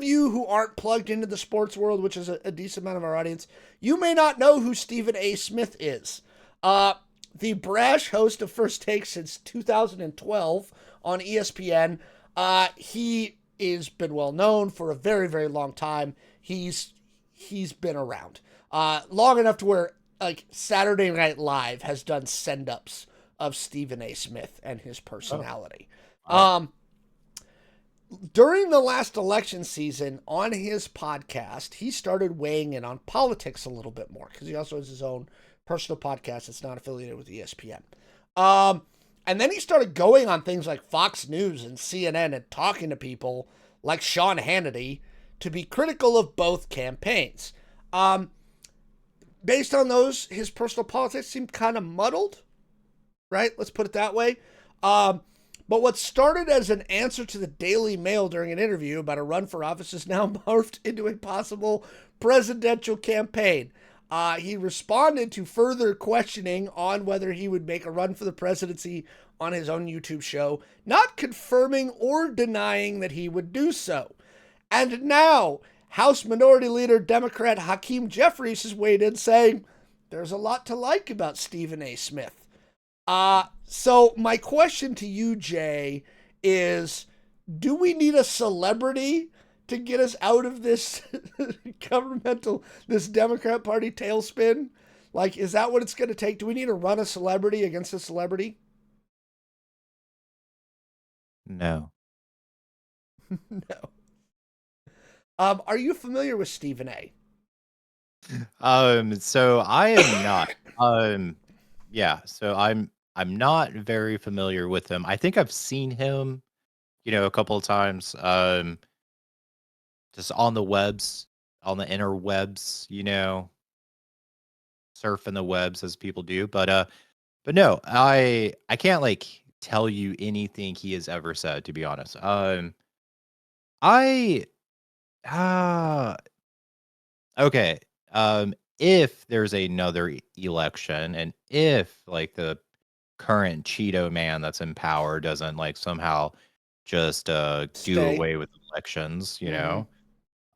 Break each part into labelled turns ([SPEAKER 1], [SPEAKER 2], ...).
[SPEAKER 1] of you who aren't plugged into the sports world, which is a decent amount of our audience, you may not know who Stephen A. Smith is. The brash host of First Take since 2012 on ESPN. He has been well known for a very, very long time. He's been around long enough to where like Saturday Night Live has done send-ups of Stephen A. Smith and his personality.
[SPEAKER 2] Wow.
[SPEAKER 1] During the last election season on his podcast, he started weighing in on politics a little bit more because he also has his own personal podcast that's not affiliated with ESPN. And then he started going on things like Fox News and CNN and talking to people like Sean Hannity to be critical of both campaigns. Based on those, his personal politics seemed kind of muddled, right? Let's put it that way. But what started as an answer to the Daily Mail during an interview about a run for office is now morphed into a possible presidential campaign. He responded to further questioning on whether he would make a run for the presidency on his own YouTube show, not confirming or denying that he would do so. And now, House Minority Leader Democrat Hakeem Jeffries has weighed in saying, there's a lot to like about Stephen A. Smith. So my question to you, Jay, is do we need a celebrity to get us out of this this Democrat Party tailspin? Like, is that what it's going to take? Do we need to run a celebrity against a celebrity?
[SPEAKER 2] No.
[SPEAKER 1] No. Are you familiar with Stephen A?
[SPEAKER 2] So I am not. Yeah, so I'm not very familiar with him. I think I've seen him, a couple of times, just on the webs, on the interwebs, surfing the webs as people do. But no, I can't like tell you anything he has ever said, to be honest. I uh okay. If there's another election and if like the current Cheeto man that's in power doesn't like somehow just do
[SPEAKER 1] Stay.
[SPEAKER 2] away with elections,
[SPEAKER 1] Mm-hmm.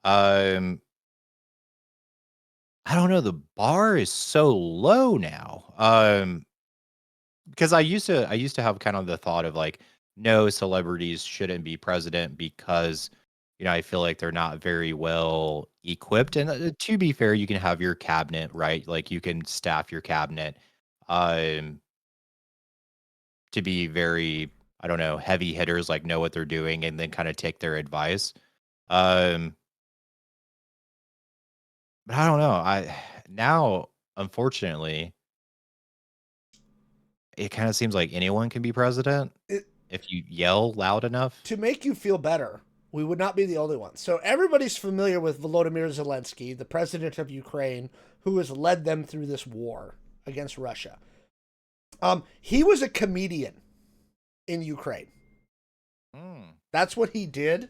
[SPEAKER 2] um I don't know, the bar is so low now. Because I used to have kind of the thought of like no, celebrities shouldn't be president because I feel like they're not very well equipped. And to be fair, you can have your cabinet, right? Like you can staff your cabinet um to be very, I don't know, heavy hitters, like know what they're doing and then kind of take their advice. Um but I don't know. I now unfortunately it kind of seems like anyone can be president
[SPEAKER 1] It,
[SPEAKER 2] if you yell loud enough.
[SPEAKER 1] to make you feel better, we would not be the only ones. So everybody's familiar with Volodymyr Zelensky, the president of Ukraine, who has led them through this war against Russia. He was a comedian in Ukraine.
[SPEAKER 2] Mm,
[SPEAKER 1] That's what he did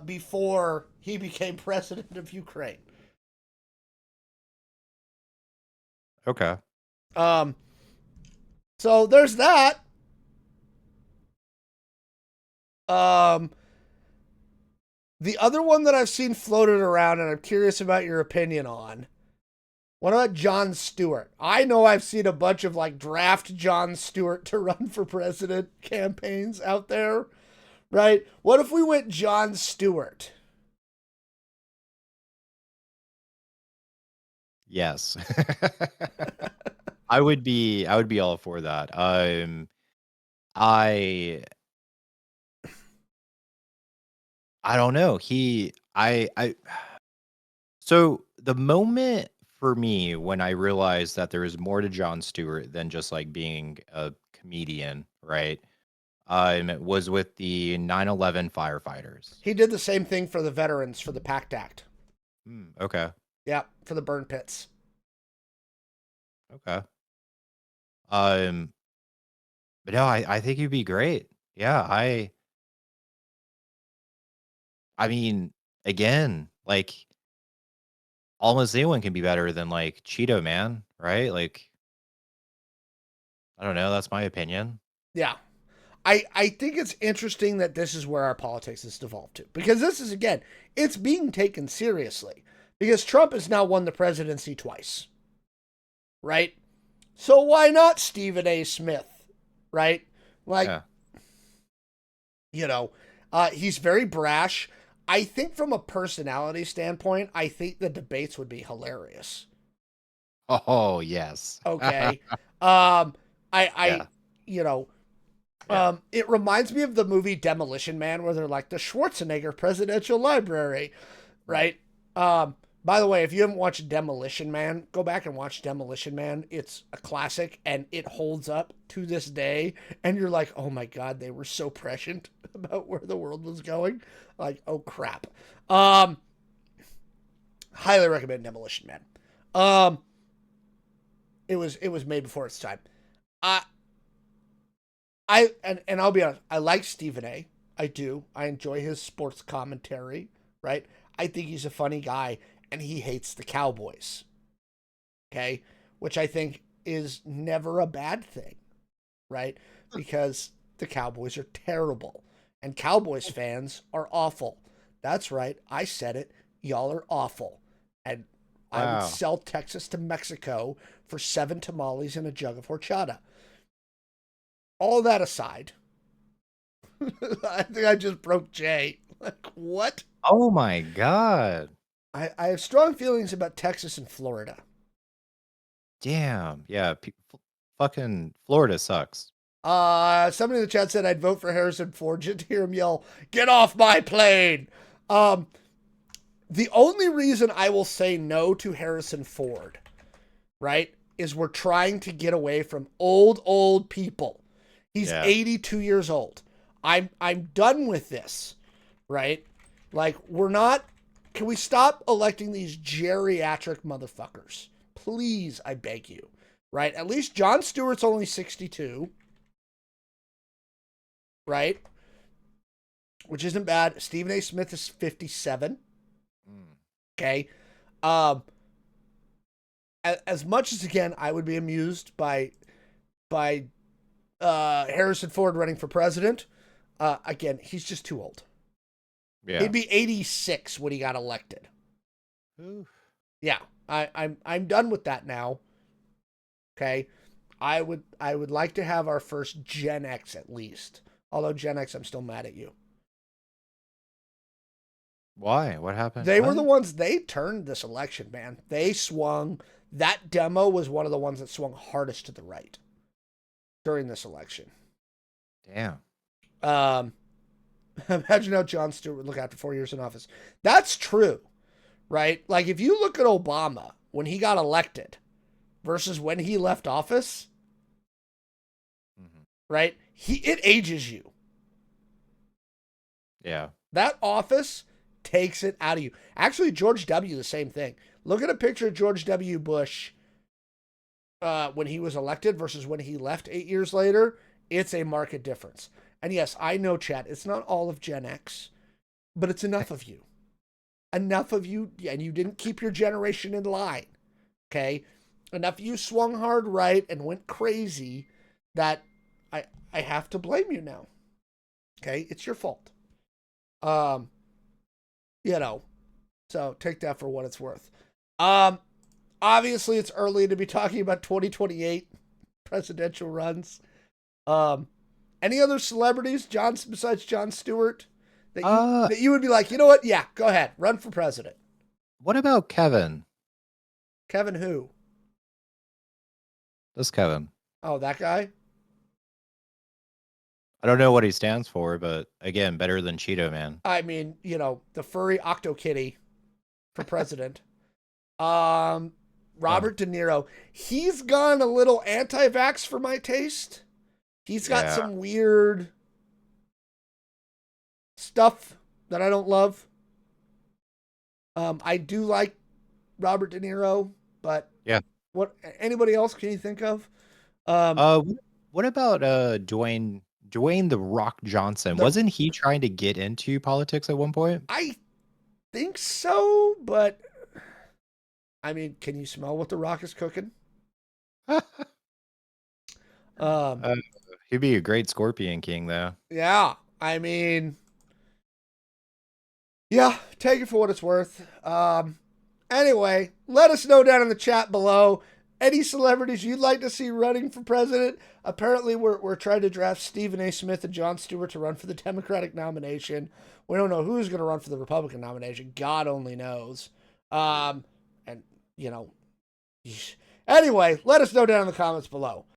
[SPEAKER 1] before he became president of Ukraine.
[SPEAKER 2] okay.
[SPEAKER 1] Um, so there's that. Um, the other one that I've seen floated around, and I'm curious about your opinion on. What about Jon Stewart? I know I've seen a bunch of like draft Jon Stewart to run for president campaigns out there, right? What if we went Jon Stewart?
[SPEAKER 2] Yes. I would be all for that. I I don't know. I so the moment for me when I realized that there is more to Jon Stewart than just like being a comedian, right? Was with the 9/11 firefighters.
[SPEAKER 1] He did the same thing for the veterans for the PACT Act.
[SPEAKER 2] Okay.
[SPEAKER 1] Yeah, for the burn pits.
[SPEAKER 2] Okay. Um, but no, I think you'd be great. Yeah, I mean, again, like almost anyone can be better than like Cheeto Man, right? Like, I don't know, that's my opinion.
[SPEAKER 1] Yeah. I think it's interesting that this is where our politics has devolved to, because this is, again, it's being taken seriously because Trump has now won the presidency twice, right? So why not Stephen A. Smith, right? Like,
[SPEAKER 2] Yeah.
[SPEAKER 1] he's very brash. I think from a personality standpoint, I think the debates would be hilarious.
[SPEAKER 2] Oh, yes.
[SPEAKER 1] Okay. Um, I,
[SPEAKER 2] Yeah.
[SPEAKER 1] you know,
[SPEAKER 2] Yeah.
[SPEAKER 1] it reminds me of the movie Demolition Man, where they're like the Schwarzenegger Presidential Library,
[SPEAKER 2] Mm.
[SPEAKER 1] right? By the way, if you haven't watched Demolition Man, go back and watch Demolition Man. It's a classic and it holds up to this day. And you're like, oh my God, they were so prescient about where the world was going. Like, oh crap. Um, Highly recommend Demolition Man. Um, it was made before its time. I and I'll be honest, I like Stephen A. I do. I enjoy his sports commentary, right? I think he's a funny guy and he hates the Cowboys. Okay? Which I think is never a bad thing, right? Because the Cowboys are terrible and Cowboys fans are awful. That's right. I said it. Y'all are awful. And I would
[SPEAKER 2] Wow.
[SPEAKER 1] sell Texas to Mexico for 7 tamales and a jug of horchata. All that aside, I think I just broke Jay. Like, what?
[SPEAKER 2] Oh my God.
[SPEAKER 1] I have strong feelings about Texas and Florida.
[SPEAKER 2] Damn. Yeah. Fucking Florida sucks.
[SPEAKER 1] Somebody in the chat said I'd vote for Harrison Ford just to hear him yell, "Get off my plane!" Um, the only reason I will say no to Harrison Ford, right, is we're trying to get away from old people. He's
[SPEAKER 2] Yeah.
[SPEAKER 1] 82 years old. I'm done with this, right? Like, we're not. Can we stop electing these geriatric motherfuckers? Please, I beg you. Right? At least Jon Stewart's only 62, right? Which isn't bad. Stephen A. Smith is 57.
[SPEAKER 2] Mm.
[SPEAKER 1] Okay. As much as, again, I would be amused by Harrison Ford running for president. Again, he's just too old.
[SPEAKER 2] Yeah.
[SPEAKER 1] He'd be 86 when he got elected.
[SPEAKER 2] Oof.
[SPEAKER 1] Yeah, I'm done with that now. Okay, I would like to have our first Gen X at least. Although Gen X, I'm still mad at you.
[SPEAKER 2] Why? What happened?
[SPEAKER 1] They were the
[SPEAKER 2] What?
[SPEAKER 1] ones, they turned this election, man. They swung. That demo was one of the ones that swung hardest to the right during this election.
[SPEAKER 2] Damn.
[SPEAKER 1] Um, Imagine how Jon Stewart would look after 4 years in office. That's true, right? Like, if you look at Obama when he got elected versus when he left office,
[SPEAKER 2] Hmm.
[SPEAKER 1] right? It ages you.
[SPEAKER 2] Yeah.
[SPEAKER 1] That office takes it out of you. Actually, George W. the same thing. Look at a picture of George W. Bush when he was elected versus when he left 8 years later. It's a market difference. And yes, I know, Chad, it's not all of Gen X, but it's enough of you. Enough of you, and you didn't keep your generation in line. Okay? Enough of you swung hard right and went crazy that I I have to blame you now. Okay? It's your fault. Um, you know, so take that for what it's worth. Um, Obviously it's early to be talking about 2028 presidential runs. Um, any other celebrities, John, besides Jon Stewart, that you
[SPEAKER 2] Uh,
[SPEAKER 1] that you would be like, you know what? Yeah, go ahead, run for president.
[SPEAKER 2] what about Kevin?
[SPEAKER 1] Kevin who?
[SPEAKER 2] This Kevin.
[SPEAKER 1] Oh, that guy.
[SPEAKER 2] I don't know what he stands for, but again, better than Cheeto Man.
[SPEAKER 1] I mean, the furry Octo Kitty for president. Um,
[SPEAKER 2] Oh,
[SPEAKER 1] Robert De Niro. He's gone a little anti-vax for my taste. He's got
[SPEAKER 2] yeah.
[SPEAKER 1] some weird stuff that I don't love. I do like Robert De Niro, but
[SPEAKER 2] Yeah.
[SPEAKER 1] what anybody else can you think of? Um,
[SPEAKER 2] What about Dwayne the Rock Johnson?
[SPEAKER 1] the
[SPEAKER 2] Wasn't he trying to get into politics at one point?
[SPEAKER 1] I think so, but I mean, can you smell what the Rock is cooking? Um,
[SPEAKER 2] Uh, He'd be a great Scorpion King, though.
[SPEAKER 1] Yeah, I mean, yeah, take it for what it's worth. Anyway, let us know down in the chat below any celebrities you'd like to see running for president. Apparently, we're trying to draft Stephen A. Smith and Jon Stewart to run for the Democratic nomination. We don't know who's going to run for the Republican nomination. God only knows. And, you know, anyway, let us know down in the comments below.